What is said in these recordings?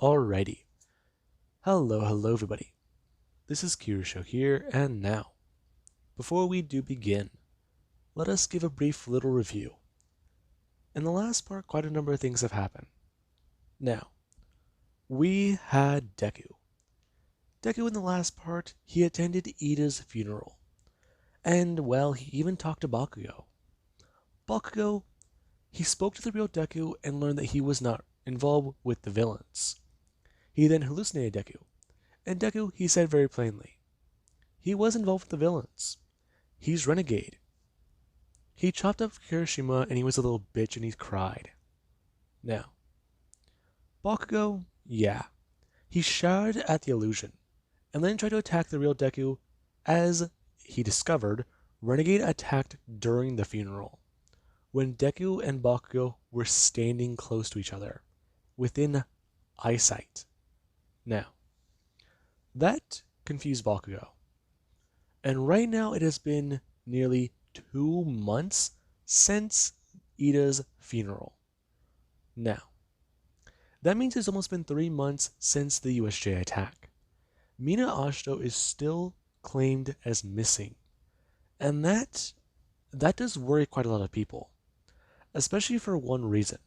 Alrighty. Hello everybody. This is Kirusho here, and now, before we do begin, let us give a brief little review. In the last part, quite a number of things have happened. Now, we had Deku. Deku in the last part, he attended Ida's funeral. And, well, he even talked to Bakugo. Bakugo, he spoke to the real Deku and learned that he was not involved with the villains. He then hallucinated Deku, and Deku, he said very plainly, he was involved with the villains. He's Renegade. He chopped up Kirishima and he was a little bitch and he cried. Now, Bakugo, yeah, he shouted at the illusion, and then tried to attack the real Deku as he discovered Renegade attacked during the funeral, when Deku and Bakugo were standing close to each other, within eyesight. Now, that confused Bakugo. And right now it has been nearly 2 months since Ida's funeral. Now, that means it's almost been 3 months since the USJ attack. Mina Ashito is still claimed as missing. And that does worry quite a lot of people. Especially for one reason.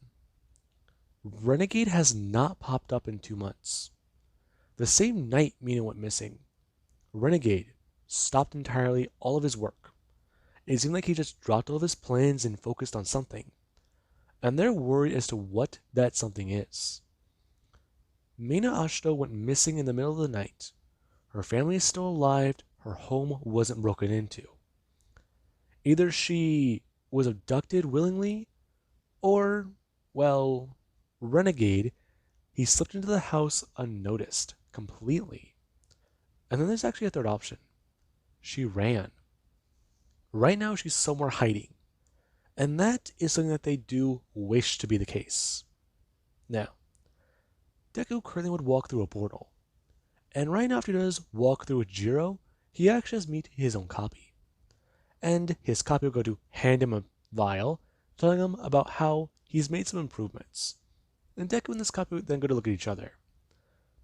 Renegade has not popped up in 2 months. The same night Mina went missing, Renegade stopped entirely all of his work. It seemed like he just dropped all of his plans and focused on something. And they're worried as to what that something is. Mina Ashito went missing in the middle of the night. Her family is still alive, her home wasn't broken into. Either she was abducted willingly, or, well, Renegade, he slipped into the house unnoticed, completely. And then there's actually a third option. She ran. Right now she's somewhere hiding. And that is something that they do wish to be the case. Now, Deku currently would walk through a portal. And right after he does walk through with Jiro, he actually has meet his own copy. And his copy will go to hand him a vial, telling him about how he's made some improvements. And Deku and this copy then go to look at each other.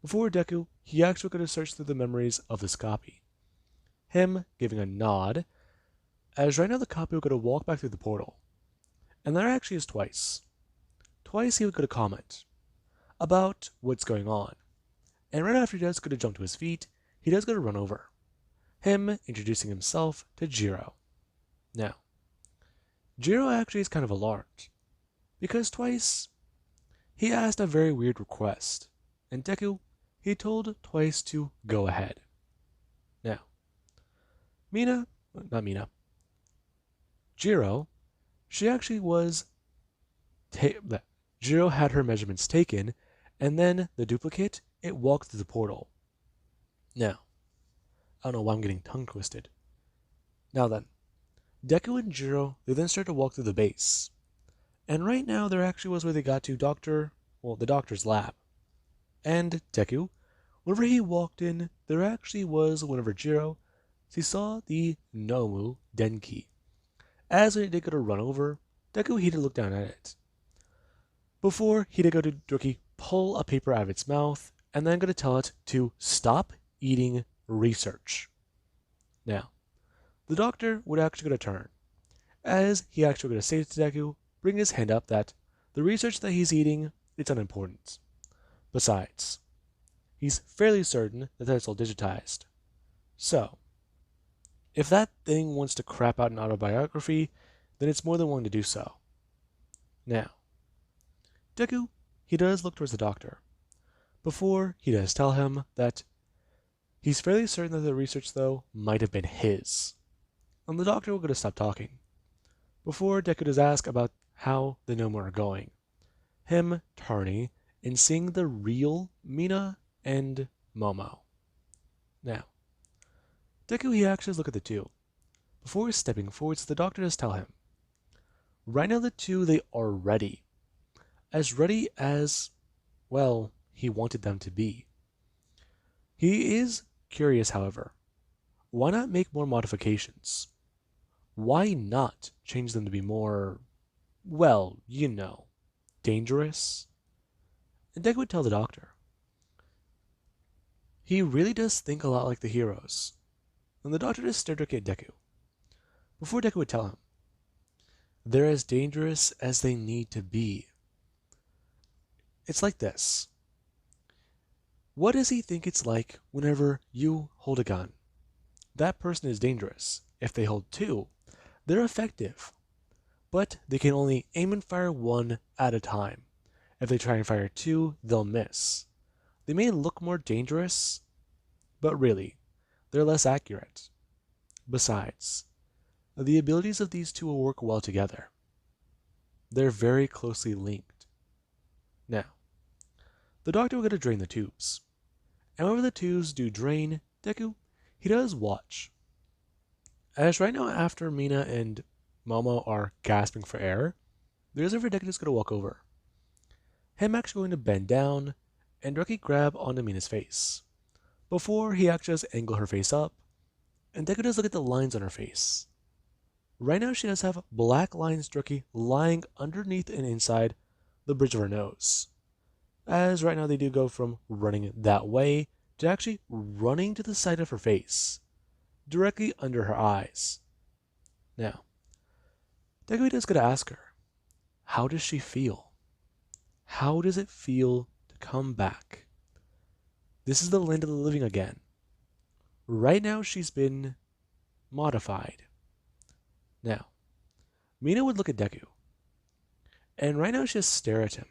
Before Deku, he actually going to search through the memories of this copy. Him giving a nod, as right now the copy will go to walk back through the portal. And there actually is twice. Twice he would go to comment about what's going on. And right after he does go to jump to his feet, he does go to run over. Him introducing himself to Jiro. Now, Jiro actually is kind of alarmed, because twice he asked a very weird request, and Deku, he told twice to go ahead. Now, Jiro, she actually was, Jiro had her measurements taken, and then the duplicate, it walked through the portal. Now, I don't know why I'm getting tongue twisted. Now then, Deku and Jiro, they then start to walk through the base. And right now there actually was where they got to the doctor's lab. And Deku, whenever he walked in, there actually was whenever Jiro, he saw the Nomu Denki. As when he did go to run over, Deku he did look down at it. Before he did go to Todoroki pull a paper out of its mouth, and then go to tell it to stop eating research. Now, the doctor would actually go to turn, as he actually going to say to Deku, bring his hand up that the research that he's eating, it's unimportant. Besides, he's fairly certain that that's all digitized. So, if that thing wants to crap out an autobiography, then it's more than willing to do so. Now, Deku, he does look towards the doctor. Before he does tell him that he's fairly certain that the research, though, might have been his. And the doctor will go to stop talking. Before Deku does ask about how the Nomu are going. Him turning and seeing the real Mina and Momo. Now, Deku he actually does look at the two. Before stepping forwards, the doctor does tell him. Right now the two, they are ready. As ready as, well, he wanted them to be. He is curious, however. Why not make more modifications? Why not change them to be more, well, dangerous? And Deku would tell the doctor, He really does think a lot like the heroes. And the doctor just stared at Deku. Before Deku would tell him, they're as dangerous as they need to be. It's like this. What does he think it's like whenever you hold a gun? That person is dangerous. If they hold two, they're effective. But they can only aim and fire one at a time. If they try and fire two, they'll miss. They may look more dangerous, but really, they're less accurate. Besides, the abilities of these two will work well together. They're very closely linked. Now, the doctor will get to drain the tubes. And whenever the tubes do drain, Deku, he does watch. As right now, after Mina and Momo are gasping for air, there's a Deku just going to walk over. Him actually going to bend down and directly grab onto Mina's face. Before he actually does angle her face up, and Deku does look at the lines on her face. Right now she does have black lines directly lying underneath and inside the bridge of her nose. As right now they do go from running that way to actually running to the side of her face, directly under her eyes. Now, Deku is going to ask her, how does she feel? How does it feel to come back? This is the land of the living again. Right now she's been modified. Now, Mina would look at Deku, and right now she just stare at him.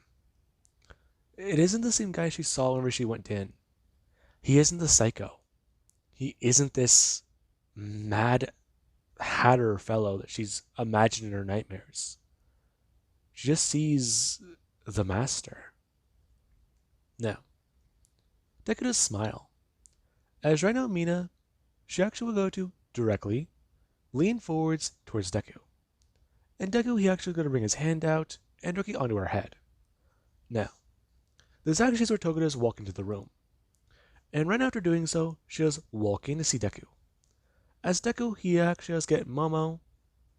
It isn't the same guy she saw whenever she went in. He isn't the psycho. He isn't this mad hatter fellow that she's imagined in her nightmares. She just sees the master. Now, Deku does smile. As right now Mina, she actually will go to directly lean forwards towards Deku. And Deku, he actually going to bring his hand out and directly onto her head. Now, this actually is where Toga does walk into the room. And right after doing so, she does walk in to see Deku. As Deku, he actually does get Momo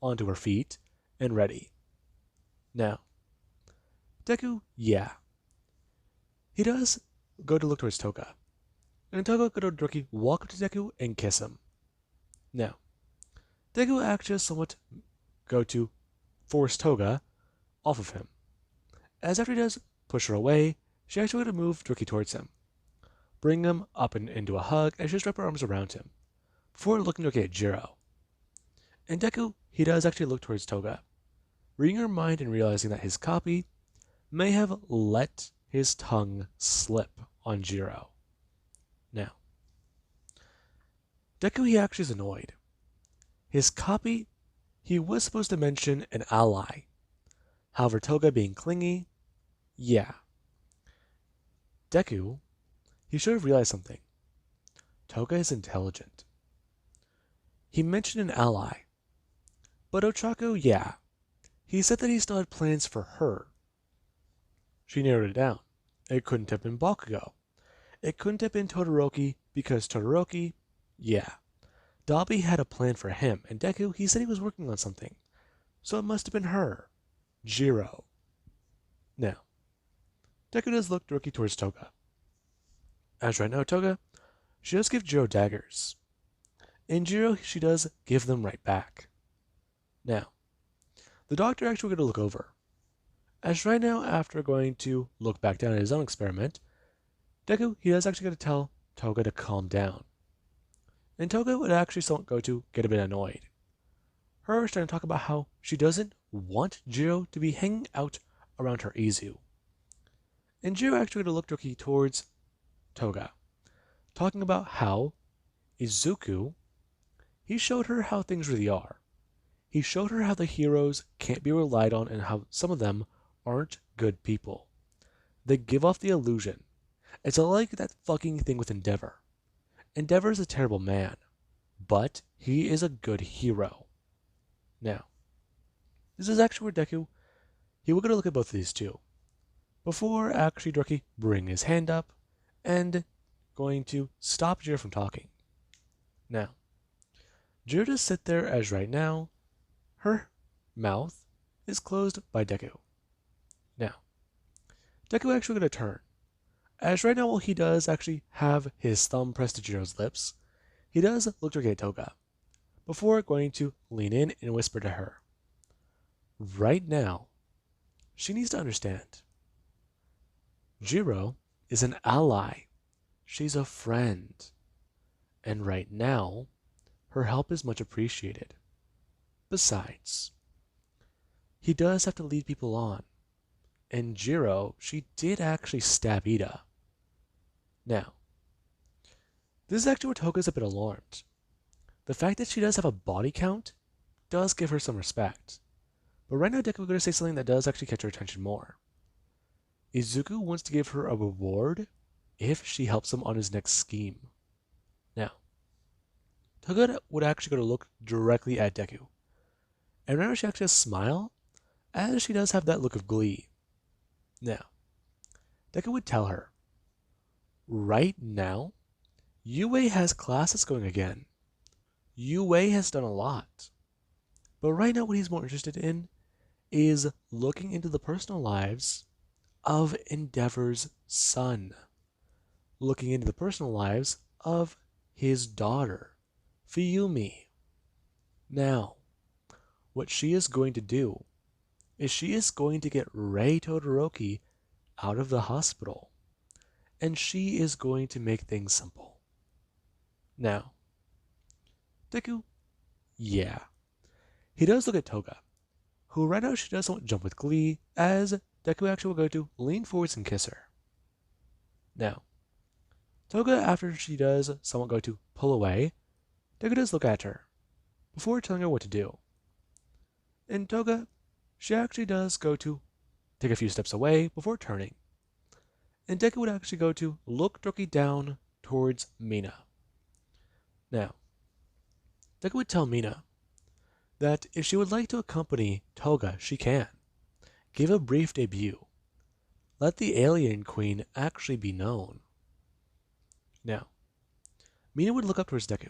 onto her feet and ready. Now, Deku, yeah. He does go to look towards Toga. And Toga go to directly walk up to Deku and kiss him. Now, Deku actually somewhat go to force Toga off of him. As after he does push her away, she actually going to move directly towards him. Bring him up and into a hug and she just wrap her arms around him. Before looking directly at Jiro. And Deku, he does actually look towards Toga. Reading her mind and realizing that his copy may have let his tongue slip on Jiro. Now, Deku, he actually is annoyed. His copy, he was supposed to mention an ally. However, Toga being clingy, yeah. Deku, he should have realized something. Toga is intelligent. He mentioned an ally. But Ochaku, yeah. He said that he still had plans for her. She narrowed it down. It couldn't have been Bakugo. It couldn't have been Todoroki because Todoroki, yeah. Dabi had a plan for him, and Deku, he said he was working on something. So it must have been her. Jiro. Now, Deku does look directly towards Toga. As right now, Toga, she does give Jiro daggers. And Jiro, she does give them right back. Now, the doctor actually going to look over. As right now, after going to look back down at his own experiment, Deku, he does actually going to tell Toga to calm down. And Toga would actually go to get a bit annoyed. Her starting to talk about how she doesn't want Jiro to be hanging out around her Izu. And Jiro actually going to look directly towards Toga, talking about how Izuku, he showed her how things really are. He showed her how the heroes can't be relied on and how some of them aren't good people. They give off the illusion. It's like that fucking thing with Endeavor. Endeavor is a terrible man, but he is a good hero. Now, this is actually where Deku, he will go to look at both of these two, before actually directly bring his hand up and going to stop Jiro from talking. Now, Jiro just sit there as right now, her mouth is closed by Deku. Now, Deku actually going to turn, As right now, while he does actually have his thumb pressed to Jiro's lips, he does look directly at Toga, before going to lean in and whisper to her. Right now, she needs to understand. Jiro is an ally. She's a friend. And right now, her help is much appreciated. Besides, he does have to lead people on. And Jiro, she did actually stab Ida. Now, this is actually where Toga's a bit alarmed. The fact that she does have a body count does give her some respect. But right now, Deku is going to say something that does actually catch her attention more. Izuku wants to give her a reward if she helps him on his next scheme. Now, Toga would actually go to look directly at Deku. And right now she actually has a smile, as she does have that look of glee. Now, Deku would tell her, right now, Yue has classes going again. Yue has done a lot. But right now what he's more interested in is looking into the personal lives of Endeavor's son. Looking into the personal lives of his daughter, Fuyumi. Now, what she is going to do is she is going to get Ray Todoroki out of the hospital. And she is going to make things simple. Now, Deku, yeah. He does look at Toga, who right now she does somewhat jump with glee, as Deku actually will go to lean forwards and kiss her. Now, Toga, after she does somewhat go to pull away, Deku does look at her, before telling her what to do. And Toga, she actually does go to take a few steps away before turning. And Deku would actually go to look directly down towards Mina. Now, Deku would tell Mina that if she would like to accompany Toga, she can. Give a brief debut. Let the alien queen actually be known. Now, Mina would look up towards Deku.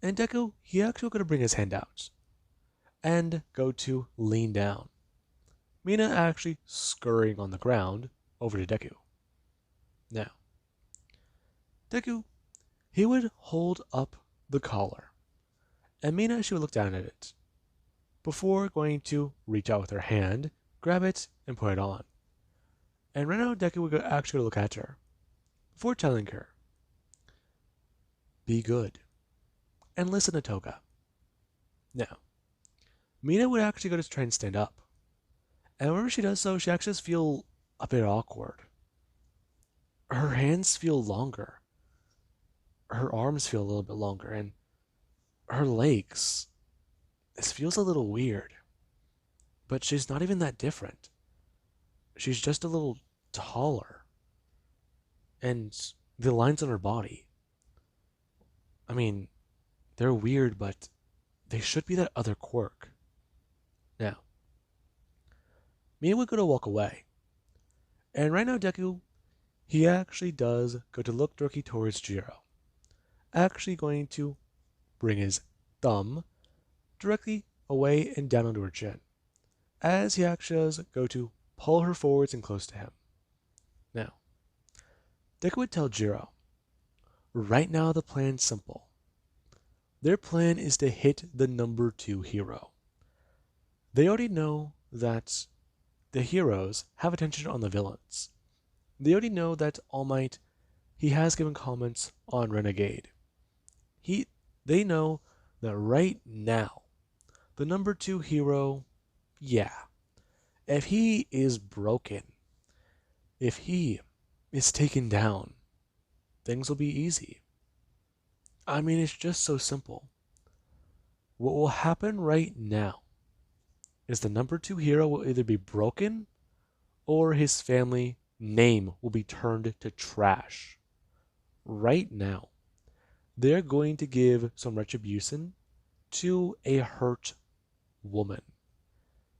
And Deku, he actually going to bring his hand out and go to lean down. Mina actually scurrying on the ground over to Deku. Now, Deku, he would hold up the collar, and Mina, she would look down at it, before going to reach out with her hand, grab it, and put it on. And right now, Deku would actually look at her, before telling her, be good, and listen to Toga. Now, Mina would actually go to try and stand up, and whenever she does so, she actually does feel a bit awkward. Her hands feel longer. Her arms feel a little bit longer, and her legs. This feels a little weird. But she's not even that different. She's just a little taller. And the lines on her body, I mean, they're weird, but they should be that other quirk. Now, Mia would go to walk away. And right now, Deku, he actually does go to look directly towards Jiro. Actually going to bring his thumb directly away and down onto her chin, as he actually does go to pull her forwards and close to him. Now, Deku would tell Jiro, right now the plan's simple. Their plan is to hit the number 2 hero. They already know that the heroes have attention on the villains. They already know that All Might, he has given comments on Renegade. They know that right now, the number 2 hero, yeah, if he is broken, if he is taken down, things will be easy. I mean, it's just so simple. What will happen right now is the number 2 hero will either be broken or his family name will be turned to trash. Right now, they're going to give some retribution to a hurt woman.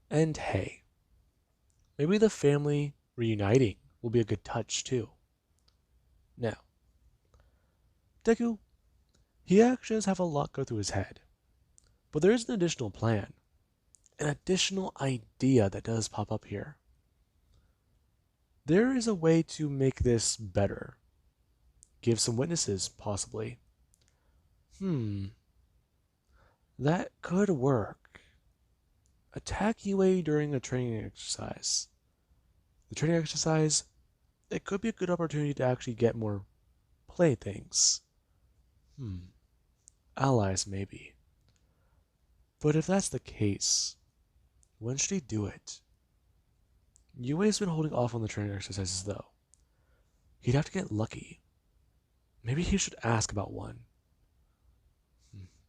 And hey, maybe the family reuniting will be a good touch too. Now, Deku, he actually does have a lot go through his head. But there is an additional plan, an additional idea that does pop up here. there is a way to make this better. Give some witnesses, possibly. Hmm, that could work. Attack UA during a training exercise. The training exercise, it could be a good opportunity to actually get more playthings. Allies maybe. But if that's the case, when should he do it? UA's been holding off on the training exercises though. He'd have to get lucky. Maybe he should ask about one.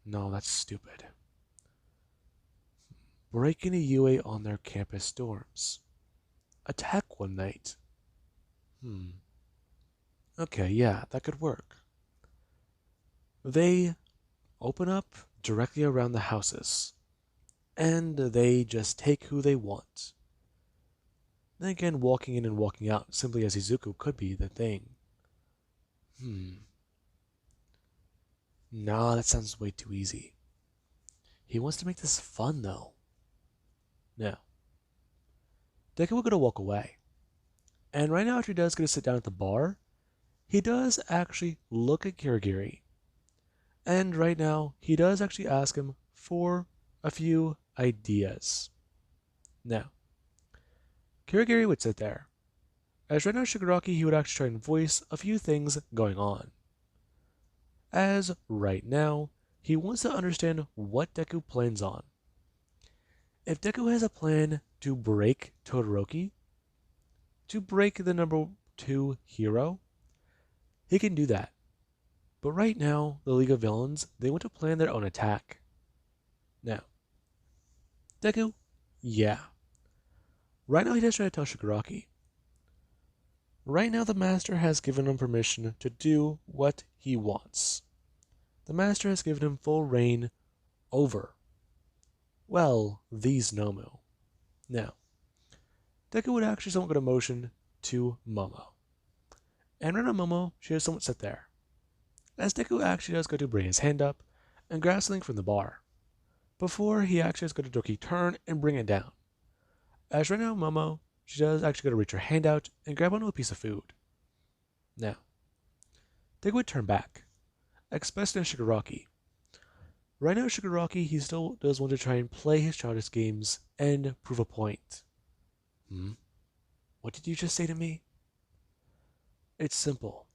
No, that's stupid. Break into UA on their campus dorms. Attack one night. Okay, yeah, that could work. They open up directly around the houses, and they just take who they want. Then again, walking in and walking out simply as Izuku could be the thing. Nah, that sounds way too easy. He wants to make this fun, though. Now, Deku will gonna walk away. And right now, after he does get to sit down at the bar, he does actually look at Kirigiri. And right now, he does actually ask him for a few ideas. Now, Kirigiri would sit there. As right now, Shigaraki, he would actually try and voice a few things going on. As right now, he wants to understand what Deku plans on. If Deku has a plan to break Todoroki, to break the number 2 hero, he can do that. But right now, the League of Villains, they want to plan their own attack. Now, Deku, yeah. Right now he does try to tell Shigaraki. Right now the Master has given him permission to do what he wants. The Master has given him full reign over, well, these Nomu. Now, Deku would actually somewhat get a motion to Momo. And right now Momo, she is somewhat sit there. As Deku actually does go to bring his hand up and grab something from the bar, before he actually does go to Doki turn and bring it down. As right now Momo, she does actually go to reach her hand out and grab onto a piece of food. Now, Deku would turn back, especially on Shigaraki. Right now Shigaraki, he still does want to try and play his childish games and prove a point. What did you just say to me? It's simple.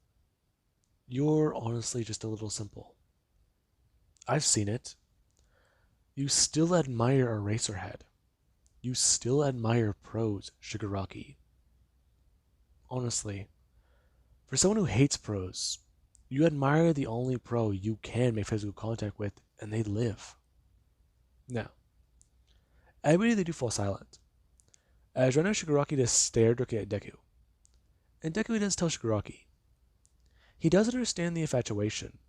You're honestly just a little simple. I've seen it. You still admire Eraserhead. You still admire pros, Shigaraki. Honestly, for someone who hates pros, you admire the only pro you can make physical contact with, and they live. Now, everybody they do fall silent. As right now Shigaraki just stared looking at Deku. And Deku does tell Shigaraki. He does understand the infatuation.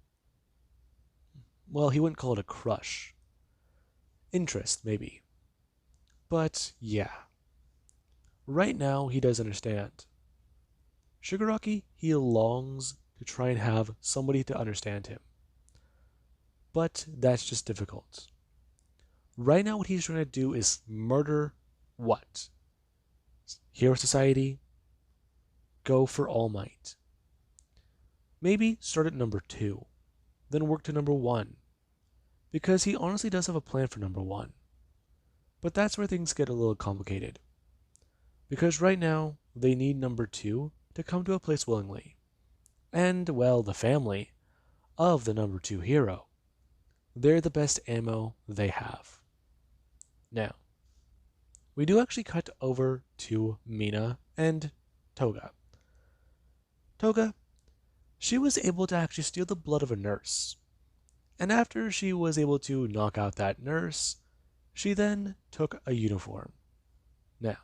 Well, he wouldn't call it a crush. Interest, maybe. But, yeah. Right now, he does understand. Shigaraki, he longs to try and have somebody to understand him. But that's just difficult. Right now, what he's trying to do is murder what? Hero Society? Go for All Might. Maybe start at number 2, then work to number 1. Because he honestly does have a plan for number 1. But that's where things get a little complicated. Because right now, they need number 2 to come to a place willingly. And, well, the family of the number 2 hero. They're the best ammo they have. Now, we do actually cut over to Mina and Toga. Toga, she was able to actually steal the blood of a nurse. And after she was able to knock out that nurse, she then took a uniform. Now,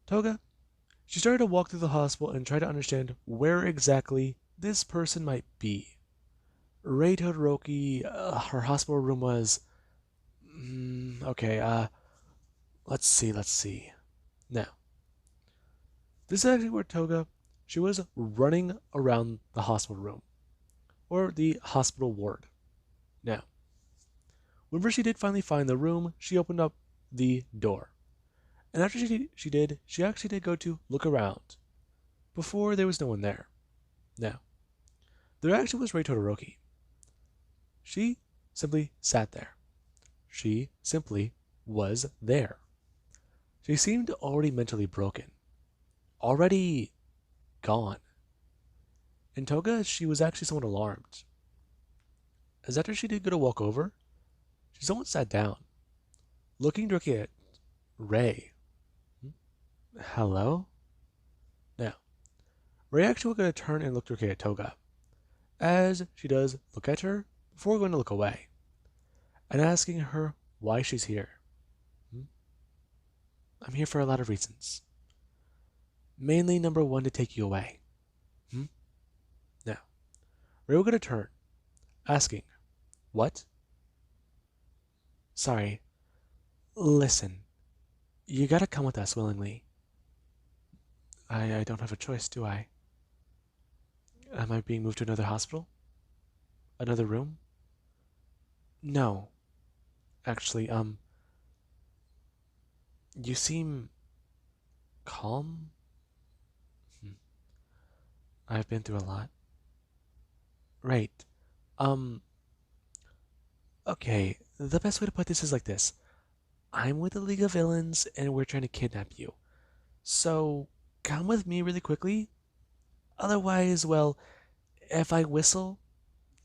Toga, she started to walk through the hospital and try to understand where exactly this person might be. Ray Todoroki, her hospital room was... let's see. Now, this is actually where Toga, she was running around the hospital room, or the hospital ward. Now, whenever she did finally find the room, she opened up the door. And after she actually did go to look around. Before, there was no one there. Now, there actually was Ray Todoroki. She simply sat there. She simply was there. She seemed already mentally broken, already gone. In Toga, she was actually somewhat alarmed, as after she did go to walk over, she somewhat sat down, looking directly at Ray. Hello? Now, Ray actually was going to turn and look directly at Toga, as she does look at her before going to look away, and asking her why she's here. I'm here for a lot of reasons. Mainly, number one, to take you away. Now, Ray will going to turn, asking, what? Sorry. Listen, you gotta come with us willingly. I don't have a choice, do I? Am I being moved to another hospital? Another room? No. Actually, you seem calm? I've been through a lot. Right. Um, okay, the best way to put this is like this. I'm with the League of Villains and we're trying to kidnap you. So, come with me really quickly. Otherwise, well, if I whistle,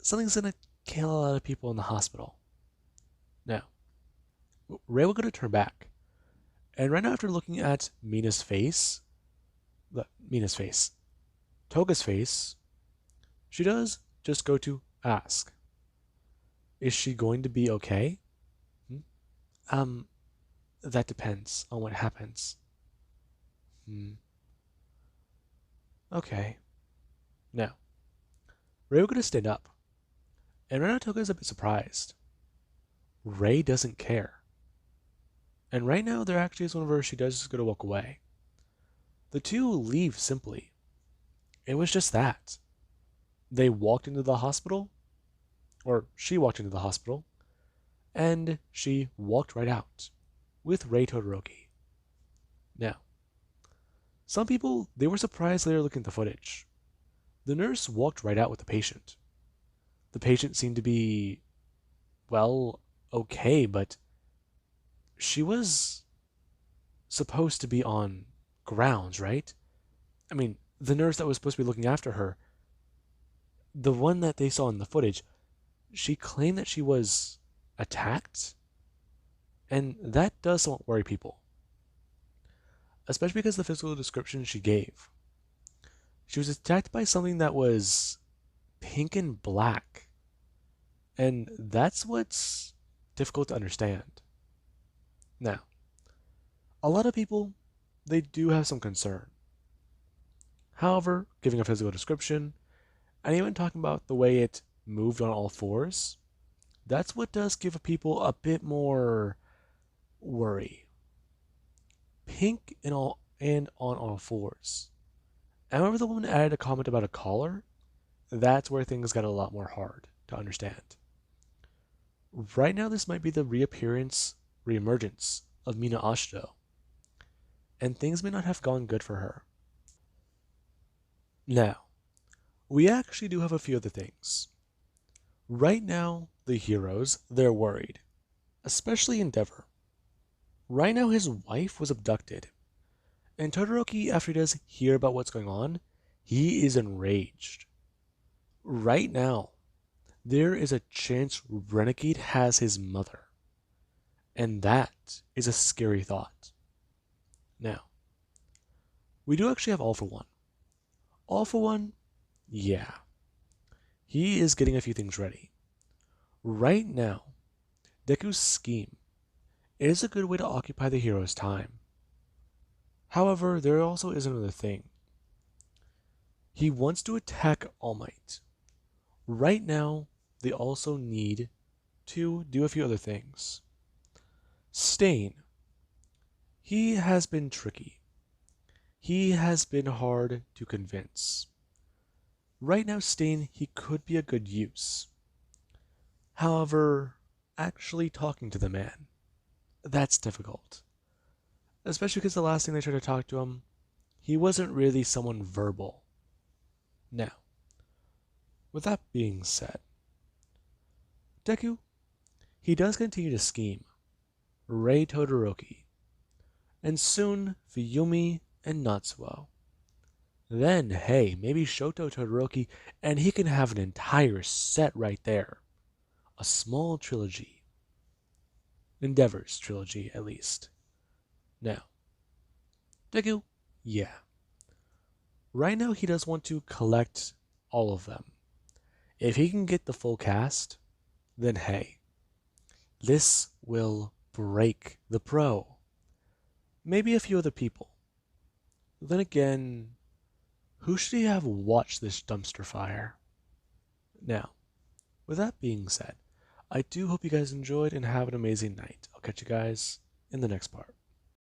something's gonna kill a lot of people in the hospital. Now, Ray will go to turn back. And right now, after looking at Mina's face, Toga's face, she does just go to ask, is she going to be okay? Um, that depends on what happens. Okay. Now, Ray will go to stand up. And right now, Toga is a bit surprised. Ray doesn't care. And right now, there actually is one where she does just go to walk away. The two leave simply. It was just that. They walked into the hospital, or she walked into the hospital, and she walked right out with Ray Todoroki. Now, some people, they were surprised later looking at the footage. The nurse walked right out with the patient. The patient seemed to be, well, okay, but she was supposed to be on grounds, right? I mean, the nurse that was supposed to be looking after her, the one that they saw in the footage, she claimed that she was attacked. And that does somewhat worry people. Especially because of the physical description she gave. She was attacked by something that was pink and black. And that's what's difficult to understand. Now, a lot of people, they do have some concern. However, giving a physical description, and even talking about the way it moved on all fours, that's what does give people a bit more worry. Pink and on all fours. And whenever the woman added a comment about a collar, that's where things got a lot more hard to understand. Right now, this might be the reemergence of Mina Ashito, and things may not have gone good for her. Now, we actually do have a few other things. Right now, the heroes, they're worried, especially Endeavor. Right now, his wife was abducted, and Todoroki, after he does hear about what's going on, he is enraged. Right now, there is a chance Renegade has his mother, and that is a scary thought. Now, we do actually have All For One. All For One, yeah. He is getting a few things ready. Right now, Deku's scheme is a good way to occupy the hero's time. However, there also is another thing. He wants to attack All Might. Right now, they also need to do a few other things. Stain. He has been tricky. He has been hard to convince. Right now, Stain, he could be a good use. However, actually talking to the man, that's difficult. especially because the last thing they tried to talk to him, he wasn't really someone verbal. Now, with that being said, Deku, he does continue to scheme Ray Todoroki, and soon Fuyumi and Natsuo. Then, hey, maybe Shoto Todoroki, and he can have an entire set right there. A small trilogy. Endeavor's trilogy, at least. Now, Deku, yeah. Right now, he does want to collect all of them. If he can get the full cast, then hey, this will break the pro. Maybe a few other people. Then again, who should he have watch this dumpster fire? Now, with that being said, I do hope you guys enjoyed and have an amazing night. I'll catch you guys in the next part.